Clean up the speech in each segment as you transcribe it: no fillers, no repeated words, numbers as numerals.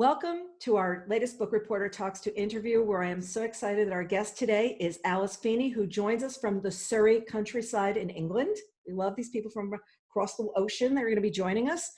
Welcome to our latest Book Reporter Talks To interview, where I am so excited that our guest today is Alice Feeney, who joins us from the Surrey countryside in England. We love these people from across the ocean. They're going to be joining us.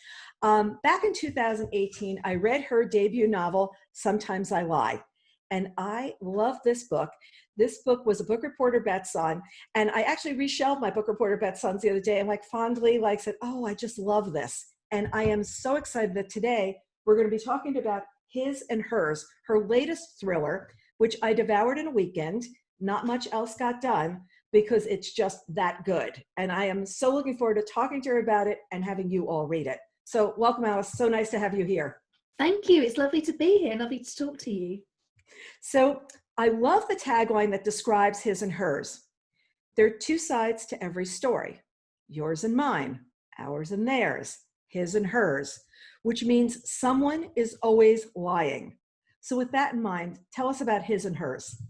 Back in 2018, I read her debut novel, Sometimes I Lie, and I love this book. This book was a Book Reporter Bets On, and I actually reshelved my Book Reporter Bets On the other day and fondly said, oh, I just love this. And I am so excited that today we're going to be talking about His and Hers, her latest thriller, which I devoured in a weekend. Not much else got done because it's just that good. And I am so looking forward to talking to her about it and having you all read it. So welcome, Alice. So nice to have you here. Thank you. It's lovely to be here. Lovely to talk to you. So I love the tagline that describes His and Hers. There are two sides to every story, yours and mine, ours and theirs, his and hers, which means someone is always lying. So with that in mind, tell us about His and Hers.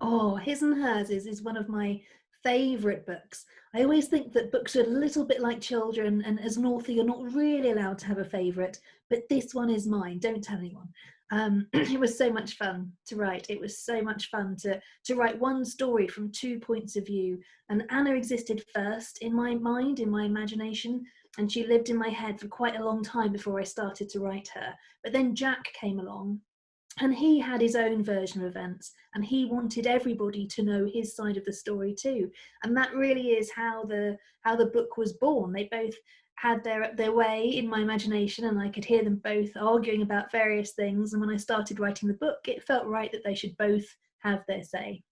Oh, His and Hers is one of my favourite books. I always think that books are a little bit like children, and as an author, you're not really allowed to have a favourite, but this one is mine. Don't tell anyone. It was so much fun to write. It was so much fun to write one story from 2 points of view. And Anna existed first in my mind, in my imagination, and she lived in my head for quite a long time before I started to write her. But then Jack came along, and he had his own version of events, and he wanted everybody to know his side of the story too. And that really is how the book was born. They both had their way in my imagination, and I could hear them both arguing about various things. And when I started writing the book, it felt right that they should both have their say.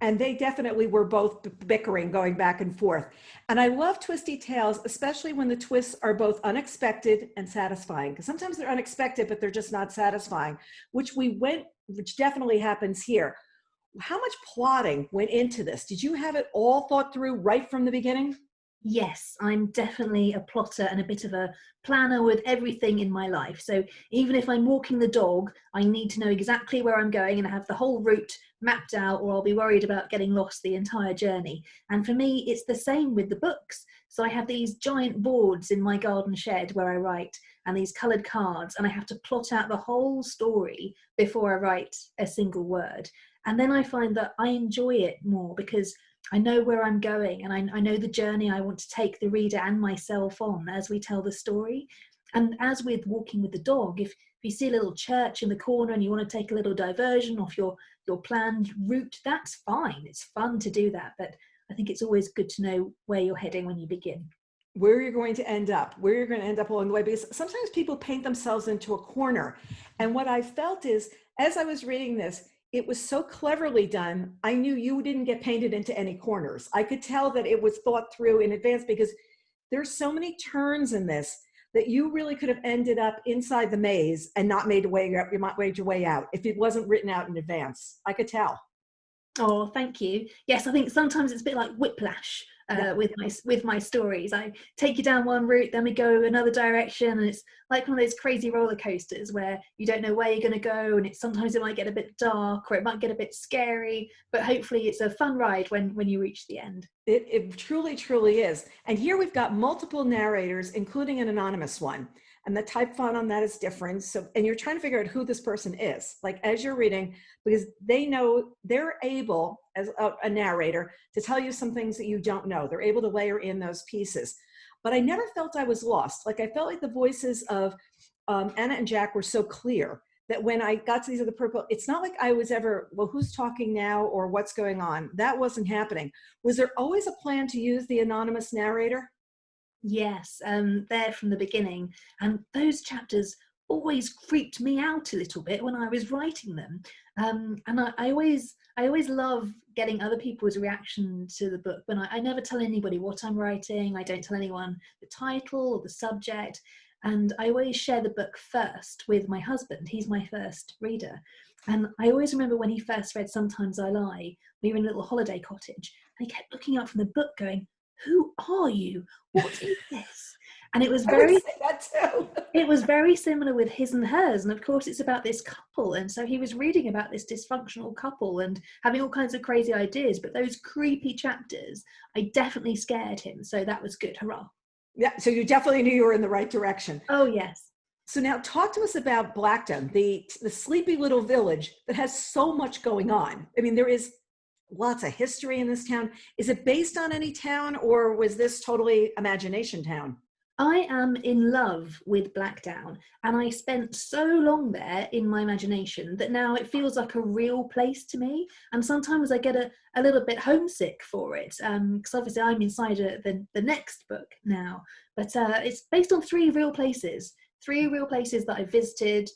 And they definitely were both bickering, going back and forth. And I love twisty tales, especially when the twists are both unexpected and satisfying. Because sometimes they're unexpected, but they're just not satisfying, which definitely happens here. How much plotting went into this? Did you have it all thought through right from the beginning? Yes, I'm definitely a plotter and a bit of a planner with everything in my life. So even if I'm walking the dog, I need to know exactly where I'm going and have the whole route mapped out, or I'll be worried about getting lost the entire journey. And for me, it's the same with the books. So I have these giant boards in my garden shed where I write, and these coloured cards, and I have to plot out the whole story before I write a single word. And then I find that I enjoy it more because I know where I'm going, and I know the journey I want to take the reader and myself on as we tell the story. And as with walking with the dog, if you see a little church in the corner and you want to take a little diversion off your planned route, that's fine. It's fun to do that. But I think it's always good to know where you're heading when you begin. Where you're going to end up along the way, because sometimes people paint themselves into a corner. And what I felt is, as I was reading this, it was so cleverly done. I knew you didn't get painted into any corners. I could tell that it was thought through in advance, because there's so many turns in this that you really could have ended up inside the maze and not made your way out if it wasn't written out in advance. I could tell. Oh, thank you. Yes, I think sometimes it's a bit like whiplash with my stories. I take you down one route, then we go another direction, and it's like one of those crazy roller coasters where you don't know where you're going to go, and sometimes it might get a bit dark or it might get a bit scary, but hopefully it's a fun ride when you reach the end. It truly, truly is. And here we've got multiple narrators, including an anonymous one. And the type font on that is different. So, and you're trying to figure out who this person is, as you're reading, because they know they're able, as a narrator, to tell you some things that you don't know. They're able to layer in those pieces. But I never felt I was lost. I felt like the voices of Anna and Jack were so clear that when I got to these other purple, it's not like I was ever, well, who's talking now or what's going on? That wasn't happening. Was there always a plan to use the anonymous narrator? Yes, there from the beginning. And those chapters always creeped me out a little bit when I was writing them. And I always love getting other people's reaction to the book. When I never tell anybody what I'm writing, I don't tell anyone the title or the subject. And I always share the book first with my husband. He's my first reader. And I always remember when he first read Sometimes I Lie, we were in a little holiday cottage, and he kept looking up from the book going, "Who are you? What is this?" And it was very similar with His and Hers. And of course, it's about this couple. And so he was reading about this dysfunctional couple and having all kinds of crazy ideas. But those creepy chapters, I definitely scared him. So that was good. Hurrah. Yeah, so you definitely knew you were in the right direction. Oh, yes. So now talk to us about Blackdown, the sleepy little village that has so much going on. I mean, there is lots of history in this town. Is it based on any town, or was this totally imagination town? I am in love with Blackdown, and I spent so long there in my imagination that now it feels like a real place to me. And sometimes I get a little bit homesick for it, because obviously I'm inside the next book now. But it's based on three real places that I visited,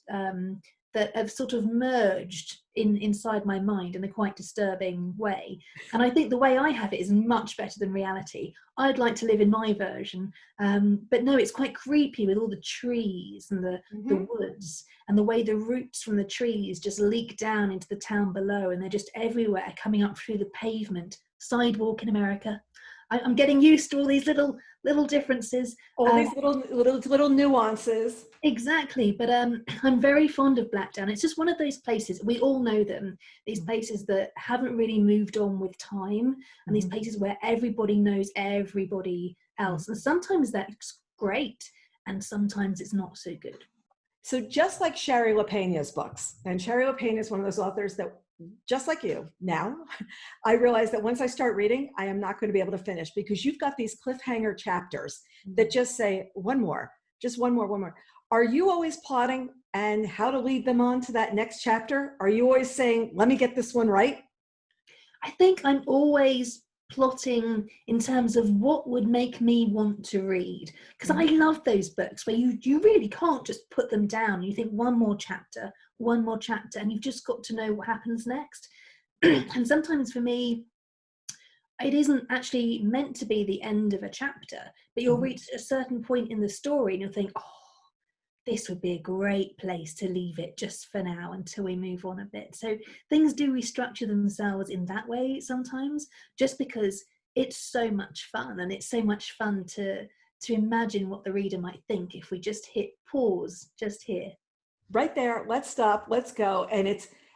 that have sort of merged inside my mind in a quite disturbing way. And I think the way I have it is much better than reality. I'd like to live in my version, but no, it's quite creepy with all the trees and the woods, and the way the roots from the trees just leak down into the town below, and they're just everywhere, coming up through the pavement. Sidewalk in America. I'm getting used to all these little differences. All these little nuances. Exactly, but I'm very fond of Blackdown. It's just one of those places, we all know them, these places that haven't really moved on with time, and these places where everybody knows everybody else. And sometimes that's great, and sometimes it's not so good. So just like Shari LaPena's books, and Shari LaPena is one of those authors that, just like you, now, I realize that once I start reading, I am not going to be able to finish, because you've got these cliffhanger chapters that just say, one more, just one more, one more. Are you always plotting and how to lead them on to that next chapter? Are you always saying, let me get this one right? I think I'm always plotting in terms of what would make me want to read, because I love those books where you really can't just put them down. You think one more chapter, and you've just got to know what happens next. And sometimes for me, it isn't actually meant to be the end of a chapter, but you'll reach a certain point in the story and you'll think, oh, this would be a great place to leave it just for now until we move on a bit. So things do restructure themselves in that way sometimes, just because it's so much fun, and it's so much fun to imagine what the reader might think if we just hit pause just here. Right there, let's stop, let's go. And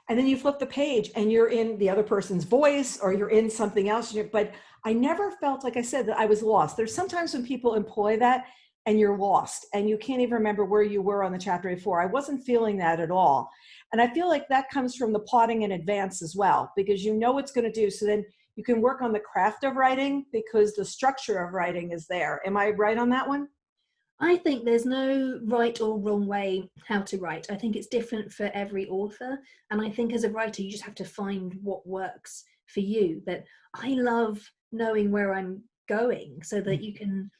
then you flip the page and you're in the other person's voice, or you're in something else. But I never felt, like I said, that I was lost. There's sometimes when people employ that and you're lost and you can't even remember where you were on the chapter before. I wasn't feeling that at all. And I feel like that comes from the plotting in advance as well, because you know what's going to do. So then you can work on the craft of writing because the structure of writing is there. Am I right on that one? I think there's no right or wrong way how to write. I think it's different for every author. And I think as a writer, you just have to find what works for you. But I love knowing where I'm going so that you can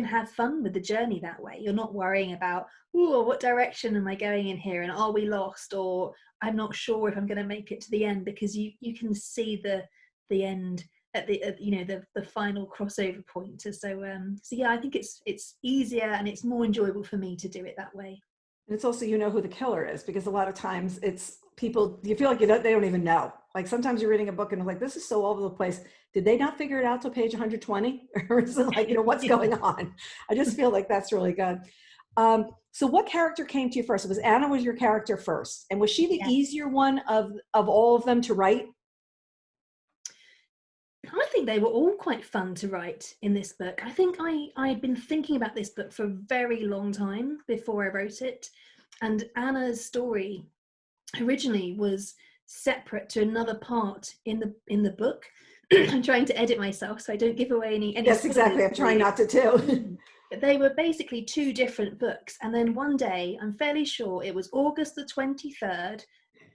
have fun with the journey that way. You're not worrying about, oh, what direction am I going in here? And are we lost? Or I'm not sure if I'm going to make it to the end, because you can see the end at the final crossover point. So yeah, I think it's easier and it's more enjoyable for me to do it that way. And it's also, you know who the killer is, because a lot of times it's people, you feel like they don't even know. Like sometimes you're reading a book and you're like, this is so all over the place. Did they not figure it out till page 120? Or is it like, what's going on? I just feel like that's really good. So what character came to you first? It was Anna was your character first. And was she the easier one of all of them to write? I think they were all quite fun to write in this book. I think I had been thinking about this book for a very long time before I wrote it. And Anna's story originally was separate to another part in the book. I'm trying to edit myself so I don't give away any Yes, exactly. I'm trying not to too. But they were basically two different books. And then one day, I'm fairly sure it was August the 23rd,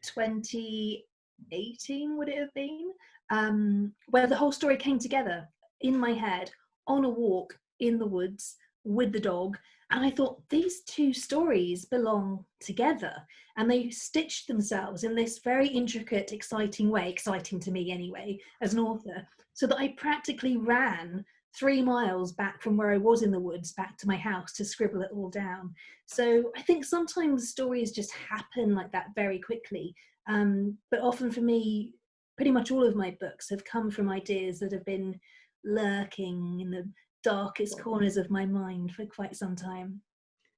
2018, would it have been? Where the whole story came together in my head on a walk in the woods with the dog. And I thought, these two stories belong together. And they stitched themselves in this very intricate, exciting way, exciting to me anyway, as an author, so that I practically ran 3 miles back from where I was in the woods back to my house to scribble it all down. So I think sometimes stories just happen like that very quickly. But often for me, pretty much all of my books have come from ideas that have been lurking in the darkest corners of my mind for quite some time.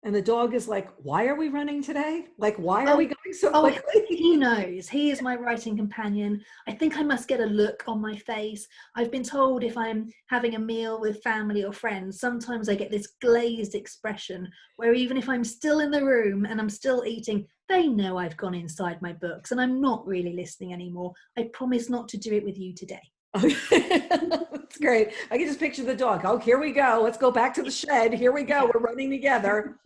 And the dog is like, why are we running today? Like, why are Oh, we going so oh, quickly? he knows. He is my writing companion. I think I must get a look on my face. I've been told if I'm having a meal with family or friends, sometimes I get this glazed expression where even if I'm still in the room and I'm still eating, they know I've gone inside my books and I'm not really listening anymore. I promise not to do it with you today. That's great. I can just picture the dog. Oh, here we go. Let's go back to the shed. Here we go. Yeah. We're running together.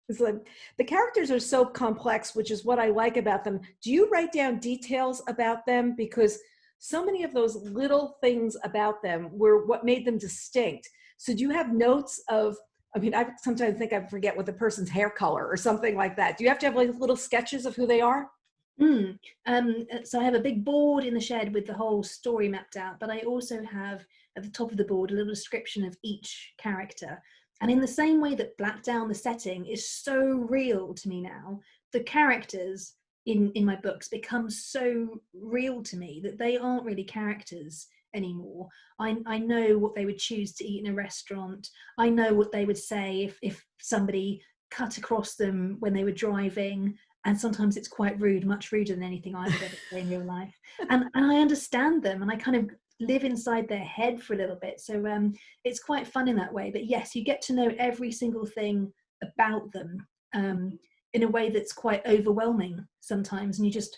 It's like, the characters are so complex, which is what I like about them. Do you write down details about them? Because so many of those little things about them were what made them distinct. So do you have notes of, I mean, I sometimes think I forget what the person's hair color or something like that. Do you have to have like little sketches of who they are? So I have a big board in the shed with the whole story mapped out, but I also have at the top of the board a little description of each character. And in the same way that Black Down, the setting, is so real to me now, the characters in my books become so real to me that they aren't really characters anymore. I know what they would choose to eat in a restaurant. I know what they would say if somebody cut across them when they were driving. And sometimes it's quite rude, much ruder than anything I would ever say in real life. And I understand them and I kind of live inside their head for a little bit. So it's quite fun in that way. But yes, you get to know every single thing about them in a way that's quite overwhelming sometimes. And you just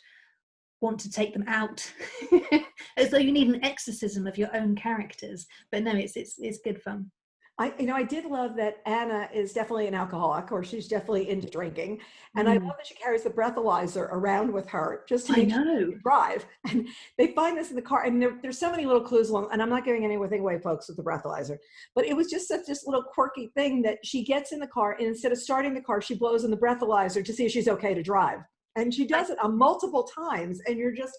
want to take them out as though you need an exorcism of your own characters. But no, it's good fun. I did love that Anna is definitely an alcoholic, or she's definitely into drinking. And I love that she carries the breathalyzer around with her just to make sure she can drive. And they find this in the car. And there's so many little clues along, and I'm not giving anything away, folks, with the breathalyzer. But it was just such this little quirky thing that she gets in the car, and instead of starting the car, she blows in the breathalyzer to see if she's okay to drive. And she does it on multiple times. And you're just,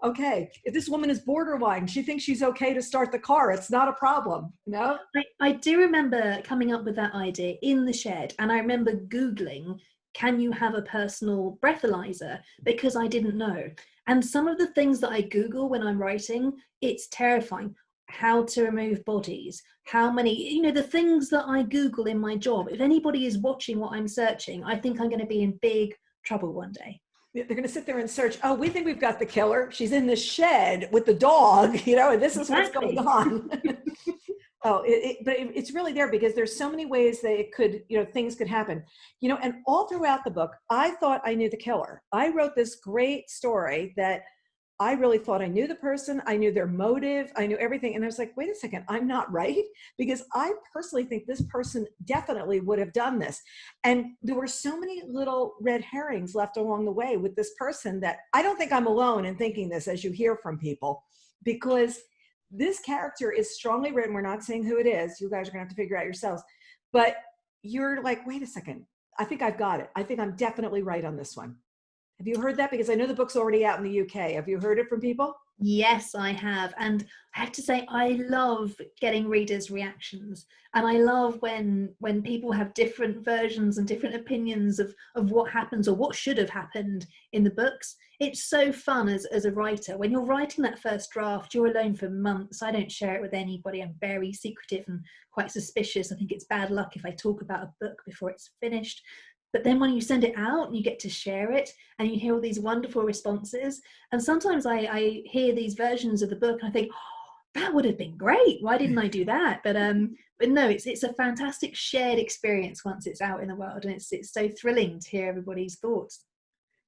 okay, if this woman is borderline, she thinks she's okay to start the car. It's not a problem, you know? I do remember coming up with that idea in the shed, and I remember Googling, can you have a personal breathalyzer? Because I didn't know. And some of the things that I Google when I'm writing, it's terrifying. How to remove bodies, how many, the things that I Google in my job. If anybody is watching what I'm searching, I think I'm going to be in big trouble one day. They're going to sit there and search. Oh, we think we've got the killer. She's in the shed with the dog, and this is what's going on. But it's really there because there's so many ways that it could, things could happen, and all throughout the book, I thought I knew the killer. I wrote this great story that I really thought I knew the person. I knew their motive. I knew everything. And I was like, wait a second, I'm not right? Because I personally think this person definitely would have done this. And there were so many little red herrings left along the way with this person that I don't think I'm alone in thinking this, as you hear from people, because this character is strongly written. We're not saying who it is. You guys are going to have to figure out yourselves. But you're like, wait a second, I think I've got it. I think I'm definitely right on this one. Have you heard that? Because I know the book's already out in the UK. Have you heard it from people? Yes, I have. And I have to say, I love getting readers' reactions. And I love when people have different versions and different opinions of what happens or what should have happened in the books. It's so fun as a writer. When you're writing that first draft, you're alone for months. I don't share it with anybody. I'm very secretive and quite suspicious. I think it's bad luck if I talk about a book before it's finished. But then when you send it out and you get to share it and you hear all these wonderful responses, and sometimes I hear these versions of the book and I think, oh, that would have been great. Why didn't I do that? But no, it's a fantastic shared experience once it's out in the world, and it's so thrilling to hear everybody's thoughts.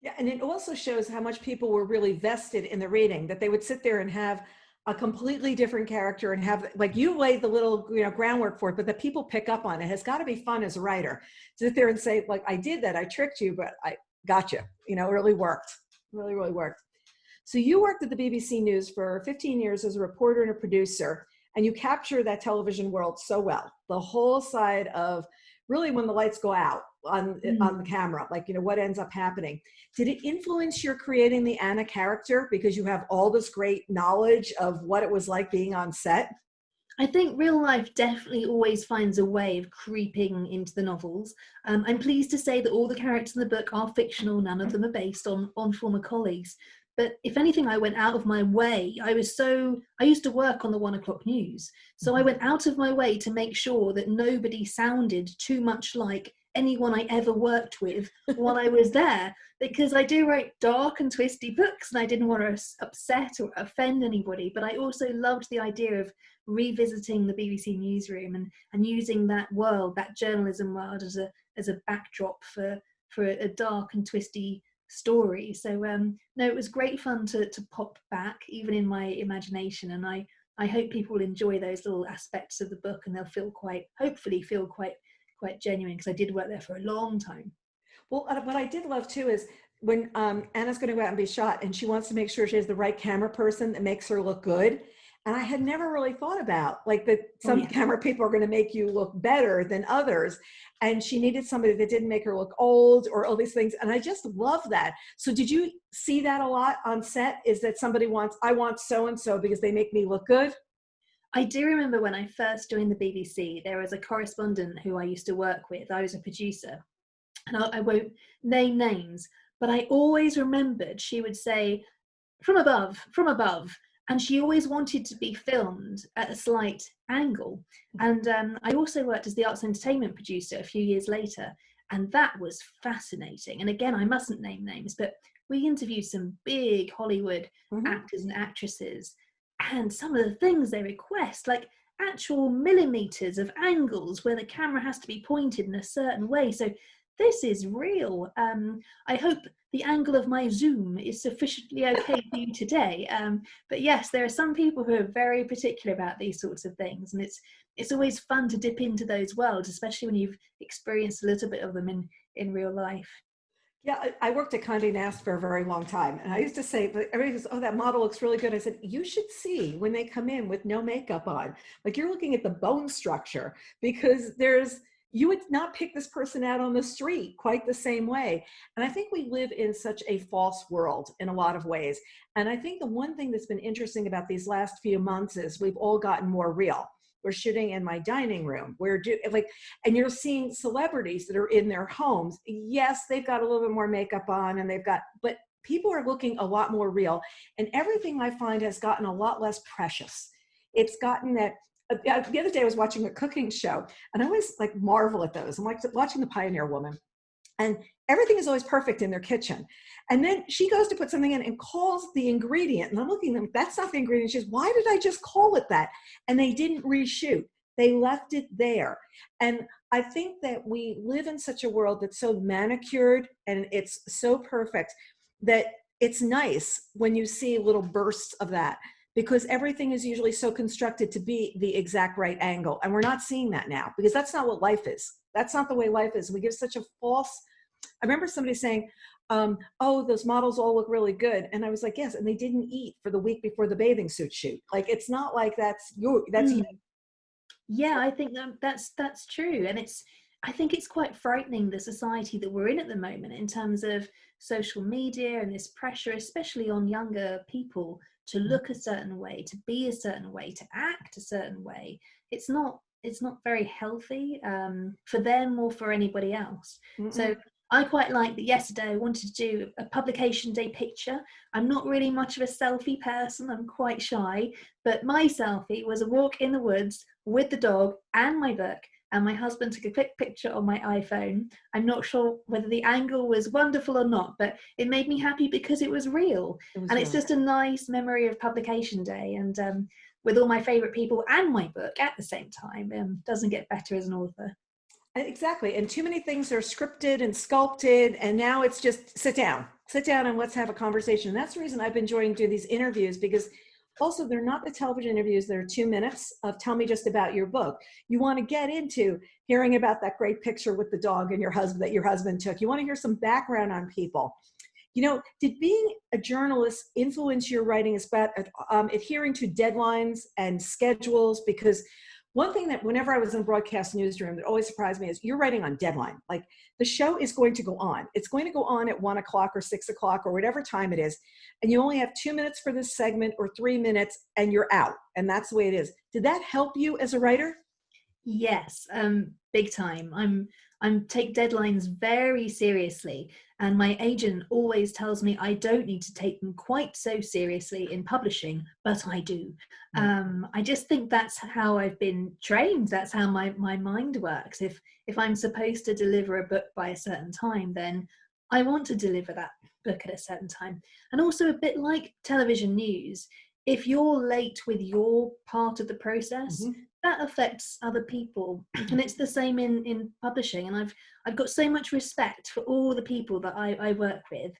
Yeah, and it also shows how much people were really vested in the reading, that they would sit there and have a completely different character and have, like, you laid the little groundwork for it, but that people pick up on it has got to be fun as a writer to sit there and say, like, I did that, I tricked you, but I got you. It really worked. Really, really worked. So you worked at the BBC News for 15 years as a reporter and a producer, and you capture that television world so well. The whole side of really when the lights go out on the camera, like, what ends up happening. Did it influence your creating the Anna character because you have all this great knowledge of what it was like being on set? I think real life definitely always finds a way of creeping into the novels. I'm pleased to say that all the characters in the book are fictional. None of them are based on former colleagues. But if anything, I went out of my way. I used to work on the 1 o'clock news. So I went out of my way to make sure that nobody sounded too much like anyone I ever worked with while I was there, because I do write dark and twisty books and I didn't want to upset or offend anybody, but I also loved the idea of revisiting the BBC newsroom and using that world, that journalism world, as a backdrop for a dark and twisty story. So no, it was great fun to pop back even in my imagination, and I hope people will enjoy those little aspects of the book and they'll hopefully feel quite genuine, because I did work there for a long time. Well, what I did love too is when Anna's going to go out and be shot and she wants to make sure she has the right camera person that makes her look good. And I had never really thought about like that some camera people are going to make you look better than others. And she needed somebody that didn't make her look old or all these things. And I just love that. So did you see that a lot on set? Is that somebody I want so-and-so because they make me look good? I do remember when I first joined the BBC, there was a correspondent who I used to work with. I was a producer, and I won't name names, but I always remembered she would say, from above, and she always wanted to be filmed at a slight angle. And I also worked as the arts and entertainment producer a few years later, and that was fascinating. And again, I mustn't name names, but we interviewed some big Hollywood actors and actresses, and some of the things they request, like actual millimeters of angles where the camera has to be pointed in a certain way. So this is real. I hope the angle of my Zoom is sufficiently okay for you today. But yes, there are some people who are very particular about these sorts of things, and it's always fun to dip into those worlds, especially when you've experienced a little bit of them in real life. Yeah, I worked at Condé Nast for a very long time. And I used to say, but everybody goes, oh, that model looks really good. I said, you should see when they come in with no makeup on, like you're looking at the bone structure, because you would not pick this person out on the street quite the same way. And I think we live in such a false world in a lot of ways. And I think the one thing that's been interesting about these last few months is we've all gotten more real. We're shooting in my dining room. And you're seeing celebrities that are in their homes. Yes, they've got a little bit more makeup on but people are looking a lot more real. And everything I find has gotten a lot less precious. It's gotten that, the other day I was watching a cooking show, and I always like marvel at those. I'm like watching The Pioneer Woman, and everything is always perfect in their kitchen. And then she goes to put something in and calls the ingredient. And I'm looking at them, that's not the ingredient. She says, why did I just call it that? And they didn't reshoot. They left it there. And I think that we live in such a world that's so manicured and it's so perfect that it's nice when you see little bursts of that, because everything is usually so constructed to be the exact right angle. And we're not seeing that now, because that's not what life is. That's not the way life is. We give such a false, I remember somebody saying, oh, those models all look really good. And I was like, yes, and they didn't eat for the week before the bathing suit shoot. Like, it's not like that's you. Yeah, I think that's true. And I think it's quite frightening, the society that we're in at the moment, in terms of social media and this pressure, especially on younger people, to look a certain way, to be a certain way, to act a certain way. It's not very healthy for them or for anybody else. So I quite like that yesterday I wanted to do a publication day picture. I'm not really much of a selfie person, I'm quite shy, but my selfie was a walk in the woods with the dog and my book, and my husband took a quick picture on my iPhone. I'm not sure whether the angle was wonderful or not, but it made me happy because it was real. It's just a nice memory of publication day, and with all my favourite people and my book at the same time. Doesn't get better as an author. Exactly. And too many things are scripted and sculpted, and now it's just sit down and let's have a conversation. And that's the reason I've been enjoying doing these interviews, because also they're not the television interviews that are 2 minutes of tell me just about your book. You want to get into hearing about that great picture with the dog and your husband that your husband took. You want to hear some background on people. You know, did being a journalist influence your writing about adhering to deadlines and schedules? Because one thing that whenever I was in a broadcast newsroom that always surprised me is you're writing on deadline. Like, the show is going to go on. It's going to go on at 1 o'clock or 6 o'clock or whatever time it is. And you only have 2 minutes for this segment or 3 minutes and you're out. And that's the way it is. Did that help you as a writer? Yes, big time. take deadlines very seriously, and my agent always tells me I don't need to take them quite so seriously in publishing, but I do. I just think that's how I've been trained. That's how my mind works. If I'm supposed to deliver a book by a certain time, then I want to deliver that book at a certain time. And also, a bit like television news, if you're late with your part of the process, that affects other people. And it's the same in publishing. And I've got so much respect for all the people that I work with,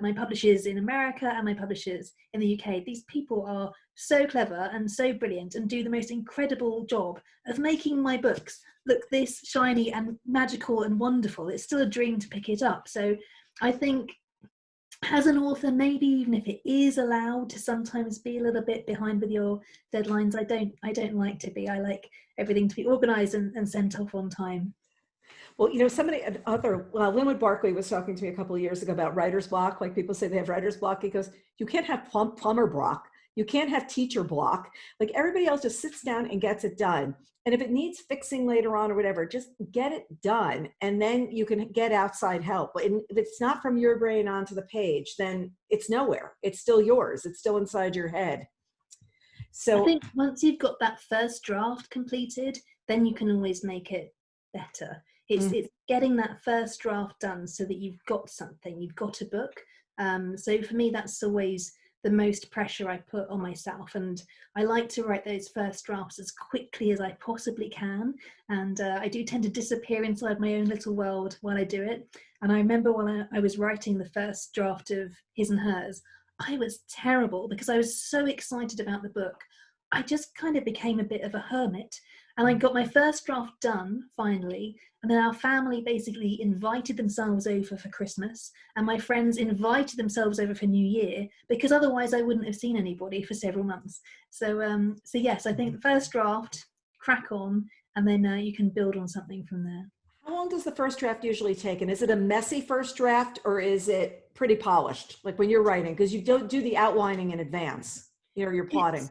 my publishers in America and my publishers in the UK. These people are so clever and so brilliant and do the most incredible job of making my books look this shiny and magical and wonderful. It's still a dream to pick it up. So I think, as an author, maybe even if it is allowed to sometimes be a little bit behind with your deadlines, I don't like to be. I like everything to be organized and sent off on time. Well, Linwood Barkley was talking to me a couple of years ago about writer's block. Like, people say they have writer's block. He goes, you can't have plumber block. You can't have teacher block. Like, everybody else just sits down and gets it done. And if it needs fixing later on or whatever, just get it done. And then you can get outside help. But if it's not from your brain onto the page, then it's nowhere. It's still yours. It's still inside your head. So I think once you've got that first draft completed, then you can always make it better. It's getting that first draft done so that you've got something, you've got a book. So for me, that's always the most pressure I put on myself, and I like to write those first drafts as quickly as I possibly can, and I do tend to disappear inside my own little world while I do it. And I remember when I was writing the first draft of His and Hers, I was terrible because I was so excited about the book. I just kind of became a bit of a hermit, and I got my first draft done finally, and then our family basically invited themselves over for Christmas, and my friends invited themselves over for New Year, because otherwise I wouldn't have seen anybody for several months. So yes, I think the first draft, crack on, and then you can build on something from there. how long does the first draft usually take? And is it a messy first draft, or is it pretty polished? Like when you're writing, because you don't do the outlining in advance, you're plotting.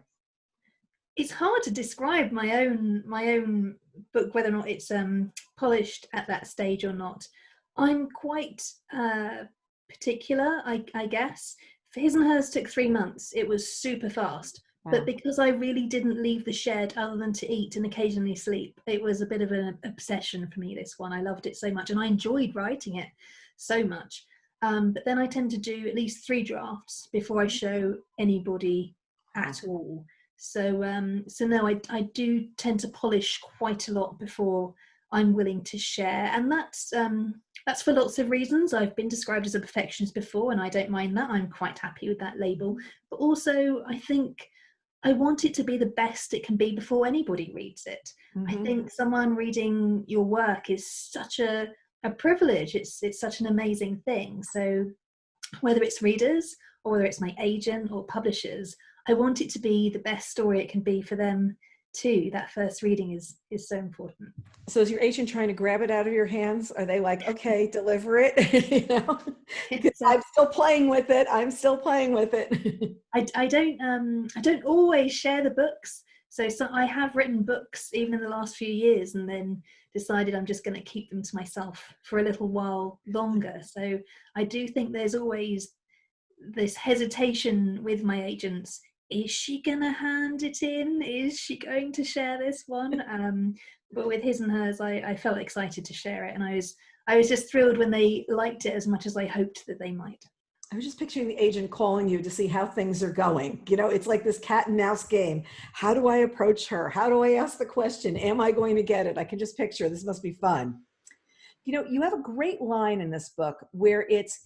It's hard to describe my own book, whether or not it's polished at that stage or not. I'm quite particular, I guess. For His and Hers took 3 months. It was super fast. Wow. But because I really didn't leave the shed other than to eat and occasionally sleep, it was a bit of an obsession for me, this one. I loved it so much, and I enjoyed writing it so much. But then I tend to do at least 3 drafts before I show anybody at all. So no, I do tend to polish quite a lot before I'm willing to share, and that's for lots of reasons. I've been described as a perfectionist before, and I don't mind that. I'm quite happy with that label. But also, I think I want it to be the best it can be before anybody reads it. I think someone reading your work is such a privilege. It's such an amazing thing. So whether it's readers or whether it's my agent or publishers, I want it to be the best story it can be for them too. That first reading is so important. So is your agent trying to grab it out of your hands? Are they like, okay, deliver it? I'm still playing with it. I don't always share the books. So I have written books even in the last few years, and then decided I'm just going to keep them to myself for a little while longer. So I do think there's always this hesitation with my agents. Is she gonna hand it in? Is she going to share this one? But with His and Hers, I felt excited to share it, and I was just thrilled when they liked it as much as I hoped that they might. I was just picturing the agent calling you to see how things are going. It's like this cat and mouse game. How do I approach her? How do I ask the question? Am I going to get it? I can just picture this must be fun. You have a great line in this book where it's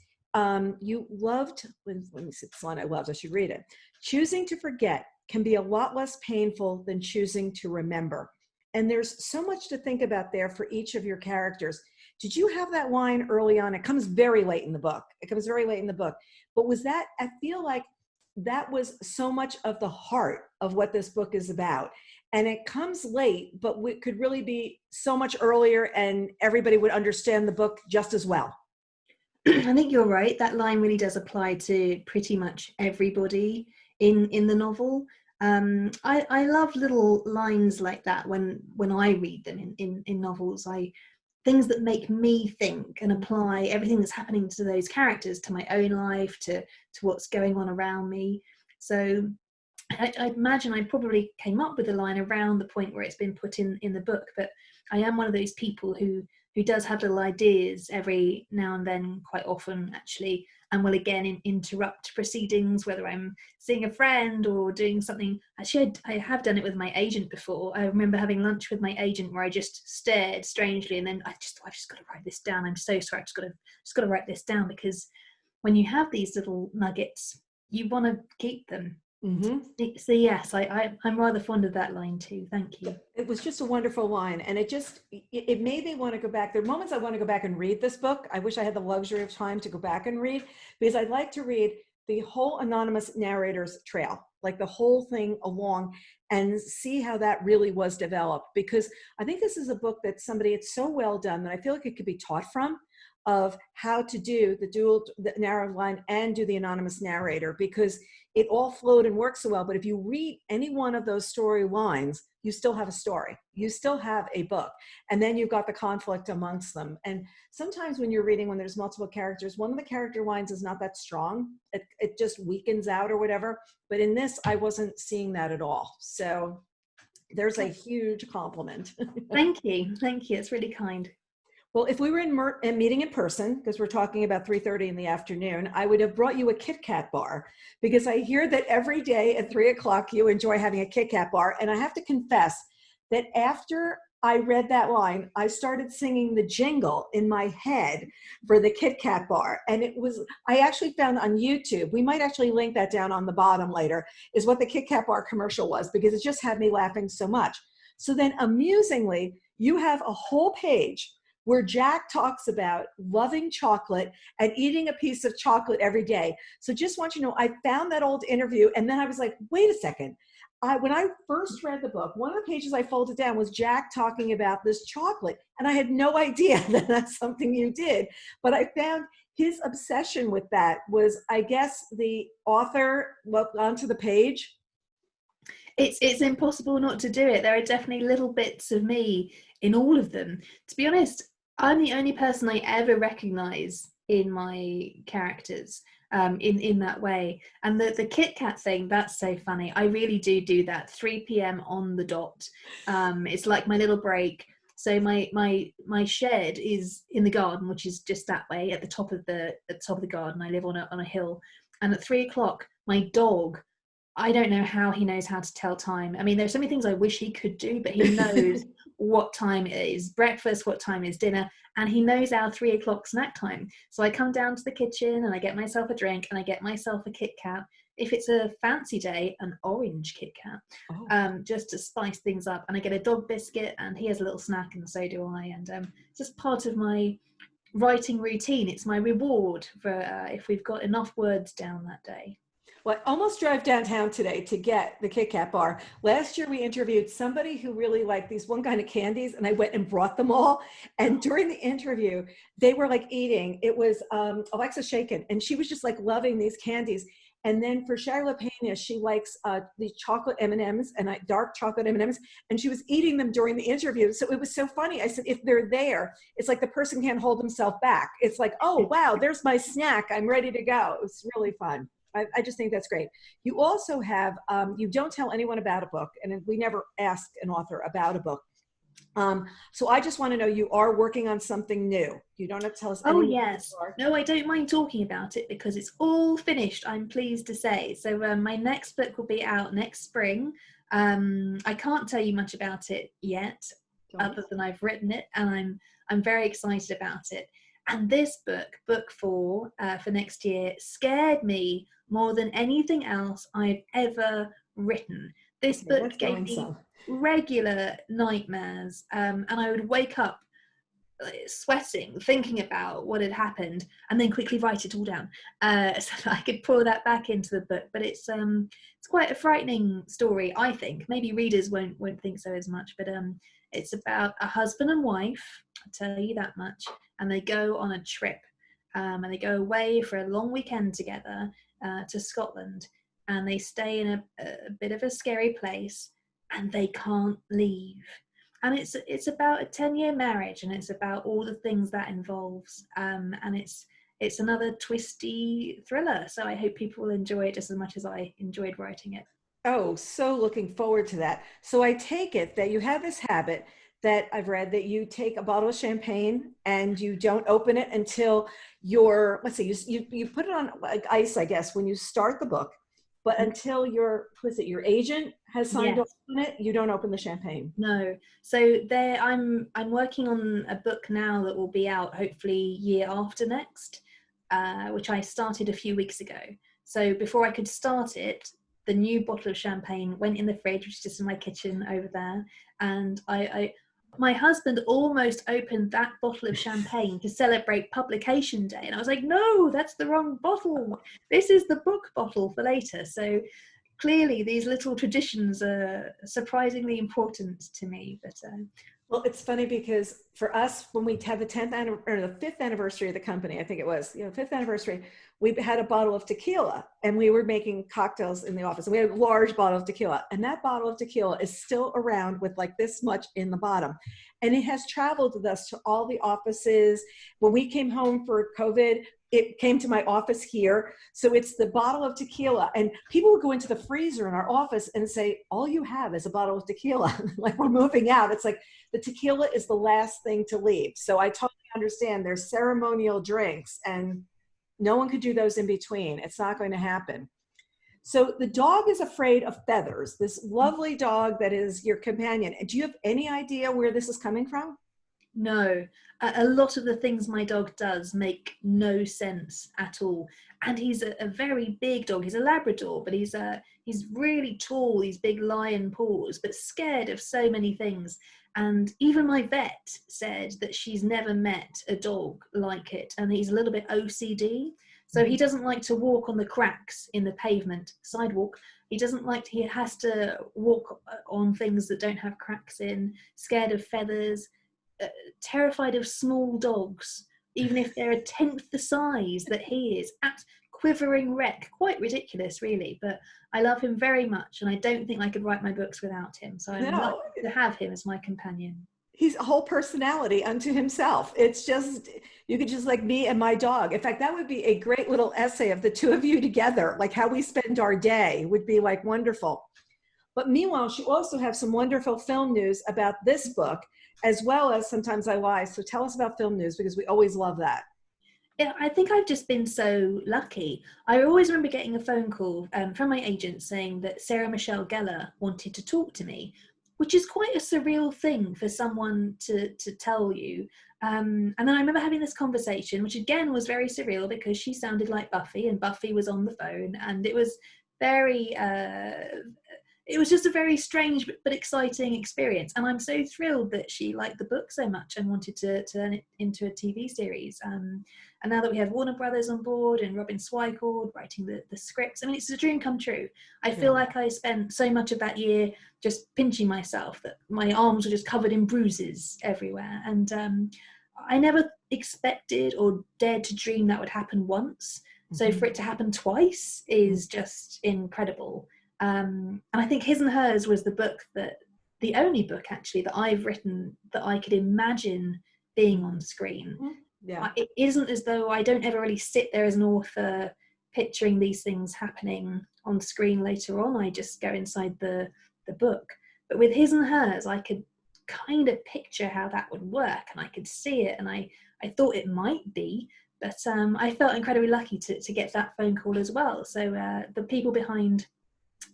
you loved, let me see this line I loved, I should read it. Choosing to forget can be a lot less painful than choosing to remember. And there's so much to think about there for each of your characters. Did you have that line early on? It comes very late in the book. But was that, I feel like that was so much of the heart of what this book is about. And it comes late, but it could really be so much earlier and everybody would understand the book just as well. I think you're right. That line really does apply to pretty much everybody in the novel. I love little lines like that when I read them in novels. things that make me think and apply everything that's happening to those characters to my own life, to what's going on around me. So I imagine I probably came up with the line around the point where it's been put in the book, but I am one of those people who does have little ideas every now and then, quite often actually, and will again interrupt proceedings, whether I'm seeing a friend or doing something. Actually, I have done it with my agent before. I remember having lunch with my agent where I just stared strangely, and then I've just got to write this down. I'm so sorry, I've just got to write this down, because when you have these little nuggets, you want to keep them. Mm-hmm. So yes, I'm rather fond of that line too. Thank you. It was just a wonderful line, and it made me want to go back. There are moments I want to go back and read this book. I wish I had the luxury of time to go back and read, because I'd like to read the whole anonymous narrator's trail, like the whole thing along, and see how that really was developed. Because I think this is a book that it's so well done that I feel like it could be taught from, of how to do the narrative line and do the anonymous narrator, because it all flowed and worked so well. But if you read any one of those story lines, you still have a story, you still have a book, and then you've got the conflict amongst them. And sometimes when you're reading, when there's multiple characters, one of the character lines is not that strong, it just weakens out or whatever. But in this, I wasn't seeing that at all. So there's a huge compliment. Thank you, it's really kind. Well, if we were in meeting in person, because we're talking about 3:30 in the afternoon, I would have brought you a Kit Kat bar, because I hear that every day at 3 o'clock you enjoy having a Kit Kat bar. And I have to confess that after I read that line, I started singing the jingle in my head for the Kit Kat bar. And I actually found on YouTube, we might actually link that down on the bottom later, is what the Kit Kat bar commercial was, because it just had me laughing so much. So then amusingly, you have a whole page where Jack talks about loving chocolate and eating a piece of chocolate every day. So just want you to know, I found that old interview, and then I was like, wait a second. When I first read the book, one of the pages I folded down was Jack talking about this chocolate, and I had no idea that that's something you did. But I found his obsession with that was, I guess, the author looked onto the page. It's impossible not to do it. There are definitely little bits of me in all of them. To be honest, I'm the only person I ever recognize in my characters in that way. And the Kit Kat thing, that's so funny. I really do that. 3 p.m. on the dot. It's like my little break. So my shed is in the garden, which is just that way at the top of the garden. I live on a hill, and at 3 o'clock, my dog, I don't know how he knows how to tell time. I mean, there's so many things I wish he could do, but he knows what time it is breakfast, what time is dinner, and he knows our 3 o'clock snack time. So I come down to the kitchen and I get myself a drink and I get myself a Kit Kat. If it's a fancy day, an orange Kit Kat, just to spice things up. And I get a dog biscuit, and he has a little snack, and so do I. And it's just part of my writing routine. It's my reward for if we've got enough words down that day. Well, I almost drove downtown today to get the Kit Kat bar. Last year, we interviewed somebody who really liked these one kind of candies, and I went and brought them all. And during the interview, they were like eating. It was Alexa Shaken, and she was just like loving these candies. And then for Shayla Pena, she likes the chocolate M&Ms and dark chocolate M&Ms, and she was eating them during the interview. So it was so funny. I said, if they're there, it's like the person can't hold himself back. It's like, oh, wow, there's my snack. I'm ready to go. It was really fun. I just think that's great. You also have, you don't tell anyone about a book, and we never ask an author about a book. So I just want to know, you are working on something new. You don't have to tell us. Oh, yes. No, I don't mind talking about it because it's all finished, I'm pleased to say. So my next book will be out next spring. I can't tell you much about it yet, other than I've written it, and I'm very excited about it. And this book 4 for next year, scared me more than anything else I've ever written. This book gave me regular nightmares, and I would wake up sweating, thinking about what had happened, and then quickly write it all down so that I could pour that back into the book. But it's quite a frightening story, I think. Maybe readers won't think so as much, but it's about a husband and wife, I'll tell you that much, and they go on a trip, and they go away for a long weekend together to Scotland, and they stay in a bit of a scary place, and they can't leave. And it's about a 10-year marriage, and it's about all the things that involves. And it's another twisty thriller. So I hope people will enjoy it just as much as I enjoyed writing it. Oh, so looking forward to that. So I take it that you have this habit that I've read that you take a bottle of champagne and you don't open it until you're, let's see, you put it on like ice, I guess, when you start the book, but until your agent has signed off Yes. on it, you don't open the champagne. No. So I'm working on a book now that will be out hopefully year after next, which I started a few weeks ago. So before I could start it, the new bottle of champagne went in the fridge, which is just in my kitchen over there, and my husband almost opened that bottle of champagne to celebrate publication day, and I was like, no, that's the wrong bottle. This is the book bottle for later. So clearly these little traditions are surprisingly important to me. But Well, it's funny because for us, when we had the 10th or the 5th anniversary of the company, I think it was, 5th anniversary, we had a bottle of tequila and we were making cocktails in the office, and we had a large bottle of tequila, and that bottle of tequila is still around with like this much in the bottom. And it has traveled with us to all the offices. When we came home for COVID, it came to my office here. So it's the bottle of tequila, and people would go into the freezer in our office and say, all you have is a bottle of tequila. Like, we're moving out. It's like the tequila is the last thing to leave. So I totally understand there's ceremonial drinks, and no one could do those in between. It's not going to happen. So the dog is afraid of feathers, this lovely dog that is your companion. Do you have any idea where this is coming from? no, a lot of the things my dog does make no sense at all. And he's a very big dog. He's a Labrador, but he's really tall, these big lion paws, but scared of so many things. And even my vet said that she's never met a dog like it, and he's a little bit OCD. So he doesn't like to walk on the cracks in the pavement sidewalk. He has to walk on things that don't have cracks in, scared of feathers, terrified of small dogs, even if they're a tenth the size that he is, at quivering wreck. Quite ridiculous, really, but I love him very much, and I don't think I could write my books without him. So I'm lucky to have him as my companion. He's a whole personality unto himself. It's just, you could just like me and my dog. In fact, that would be a great little essay of the two of you together, like how we spend our day would be like wonderful. But meanwhile, you also have some wonderful film news about this book, as well as Sometimes I Lie. So tell us about film news, because we always love that. Yeah, I think I've just been so lucky. I always remember getting a phone call from my agent saying that Sarah Michelle Gellar wanted to talk to me, which is quite a surreal thing for someone to tell you. And then I remember having this conversation, which again was very surreal because she sounded like Buffy, and Buffy was on the phone, and it was very it was just a very strange but exciting experience. And I'm so thrilled that she liked the book so much and wanted to turn it into a TV series. And now that we have Warner Brothers on board and Robin Swicord writing the scripts, I mean, it's a dream come true. I feel like I spent so much of that year just pinching myself that my arms were just covered in bruises everywhere. And I never expected or dared to dream that would happen once. So for it to happen twice is just incredible. And I think His and Hers was the only book actually that I've written that I could imagine being on screen. Yeah. It isn't as though I don't ever really sit there as an author picturing these things happening on screen later on. I just go inside the book. But with His and Hers, I could kind of picture how that would work, and I could see it, and I thought it might be. But I felt incredibly lucky to get that phone call as well. So the people behind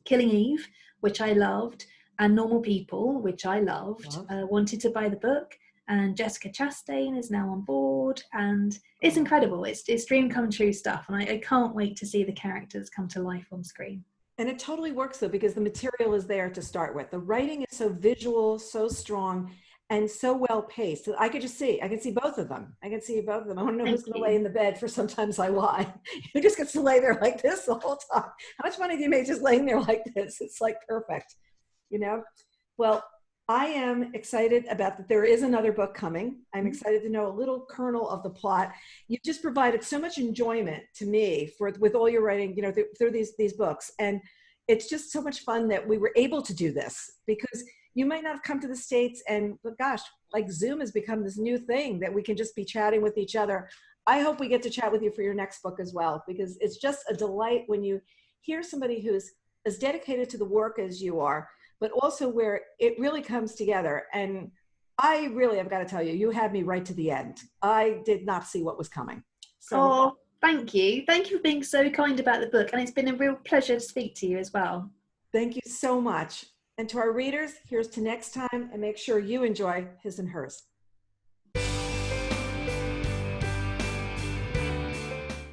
Killing Eve, which I loved, and Normal People, which I loved, wanted to buy the book, and Jessica Chastain is now on board, and it's incredible. It's dream come true stuff, and I can't wait to see the characters come to life on screen. And it totally works though, because the material is there to start with. The writing is so visual, so strong, and so well paced. So I can see both of them. I can see both of them. I want to know who's going to lay in the bed for Sometimes I Lie. Who just gets to lay there like this the whole time? How much money do you make just laying there like this? It's like perfect, Well, I am excited about that there is another book coming. I'm excited to know a little kernel of the plot. You just provided so much enjoyment to me with all your writing, through these books. And it's just so much fun that we were able to do this, because you might not have come to the States, but gosh, like Zoom has become this new thing that we can just be chatting with each other. I hope we get to chat with you for your next book as well, because it's just a delight when you hear somebody who's as dedicated to the work as you are, but also where it really comes together. And I really have got to tell you, you had me right to the end. I did not see what was coming. So, oh, thank you. Thank you for being so kind about the book. And it's been a real pleasure to speak to you as well. thank you so much. And to our readers, here's to next time, and make sure you enjoy His and Hers.